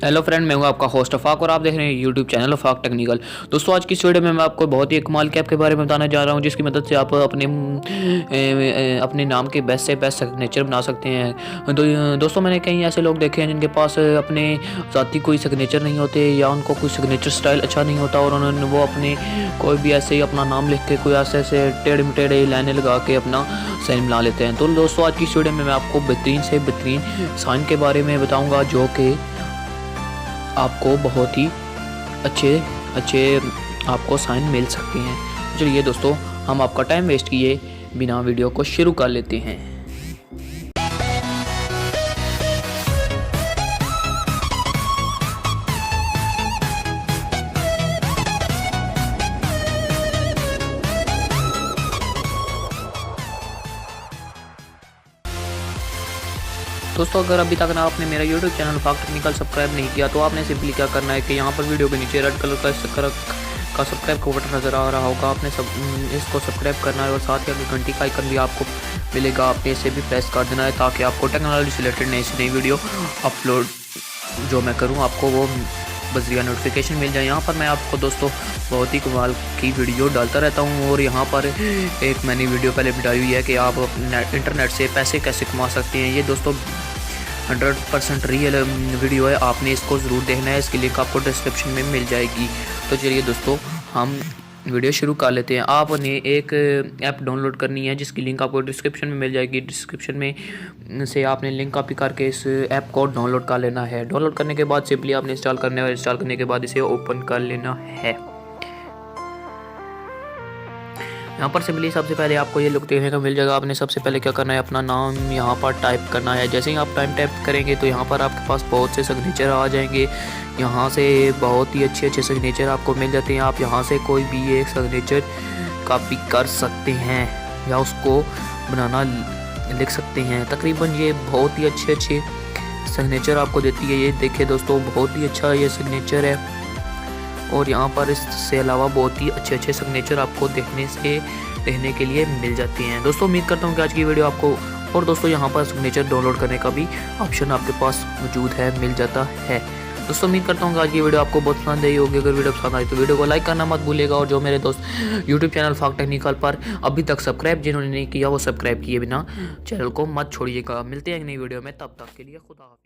Hello friend, मैं हूं आपका होस्ट अफाक और आप देख रहे हैं यूट्यूब चैनल अफाक टेक्निकल। दोस्तों, आज की इस वीडियो में मैं आपको बहुत ही एक कमाल के ऐप के बारे में बताने जा रहा हूं, जिसकी मदद से आप अपने नाम के बेस्ट से बेस्ट सिग्नेचर बना सकते हैं। दोस्तों, मैंने कई ऐसे लोग देखे हैं जिनके पास अपने ज़ाती कोई सिग्नेचर नहीं होते या उनको कोई सिग्नेचर स्टाइल अच्छा नहीं होता और उन्होंने वो अपने कोई भी ऐसे ही अपना नाम लिख के कोई ऐसे टेढ़े टेढ़े लाइनें लगा के अपना साइन बना लेते हैं। तो दोस्तों, आज की इस वीडियो में मैं आपको बेहतरीन से बेहतरीन साइन के बारे में बताऊँगा जो कि आपको बहुत ही अच्छे आपको साइन मिल सकते हैं। चलिए दोस्तों, हम आपका टाइम वेस्ट किए बिना वीडियो को शुरू कर लेते हैं। दोस्तों, अगर अभी तक ना आपने मेरा YouTube channel Afaq technical subscribe नहीं किया तो आपने सिंपली क्या करना है कि यहाँ पर वीडियो के नीचे रेड कलर का सब्सक्राइब का बटन नज़र आ रहा होगा। आपने इसको सब्सक्राइब करना है और साथ ही अगर घंटी का आइकन भी आपको मिलेगा, आपने इसे भी प्रेस कर देना है ताकि आपको टेक्नोलॉजी से रिलेटेड नई वीडियो अपलोड जो मैं करूँ आपको वो बजरिया नोटिफिकेशन मिल जाए। यहाँ पर मैं आपको दोस्तों बहुत ही कमाल की वीडियो डालता रहता हूँ और यहाँ पर एक मैंने वीडियो पहले बताई हुई है कि आप इंटरनेट से पैसे कैसे कमा सकते हैं। ये दोस्तों 100% रियल वीडियो है, आपने इसको ज़रूर देखना है। इसकी लिंक आपको डिस्क्रिप्शन में मिल जाएगी। तो चलिए दोस्तों, हम वीडियो शुरू कर लेते हैं। आपने एक ऐप डाउनलोड करनी है जिसकी लिंक आपको डिस्क्रिप्शन में मिल जाएगी। डिस्क्रिप्शन में से आपने लिंक कॉपी करके इस ऐप को डाउनलोड कर लेना है। डाउनलोड करने के बाद सिंपली आपने इंस्टॉल करना है और इंस्टॉल करने के बाद इसे ओपन कर लेना है। यहाँ पर सिंपली सबसे पहले आपको ये लुक देखने को मिल जाएगा। आपने सबसे पहले क्या करना है, अपना नाम यहाँ पर टाइप करना है। जैसे ही आप टाइप करेंगे तो यहाँ पर आपके पास बहुत से सिग्नेचर आ जाएंगे। यहाँ से बहुत ही अच्छे सिग्नेचर आपको मिल जाते हैं। आप यहाँ से कोई भी एक सिग्नेचर कॉपी कर सकते हैं या उसको बनाना लिख सकते हैं। तकरीबन ये बहुत ही अच्छे सिग्नेचर आपको देती है। ये देखिए दोस्तों, बहुत ही अच्छा ये सिग्नेचर है और यहाँ पर इससे अलावा बहुत ही अच्छे सिग्नेचर आपको देखने के लिए मिल जाते हैं। दोस्तों, उम्मीद करता हूँ कि आज की वीडियो आपको और दोस्तों यहाँ पर सिग्नेचर डाउनलोड करने का भी ऑप्शन आपके पास मौजूद है, मिल जाता है। दोस्तों, उम्मीद करता हूँ कि आज की वीडियो आपको बहुत पसंद आई होगी। अगर वीडियो पसंद आई तो वीडियो को लाइक करना मत भूलिएगा और जो मेरे दोस्त यूट्यूब चैनल अफाक टेक्निकल पर अभी तक सब्सक्राइब जिन्होंने नहीं किया वो सब्सक्राइब किए बिना चैनल को मत छोड़िएगा। मिलते हैं एक नई वीडियो में, तब तक के लिए खुदा हाफिज़।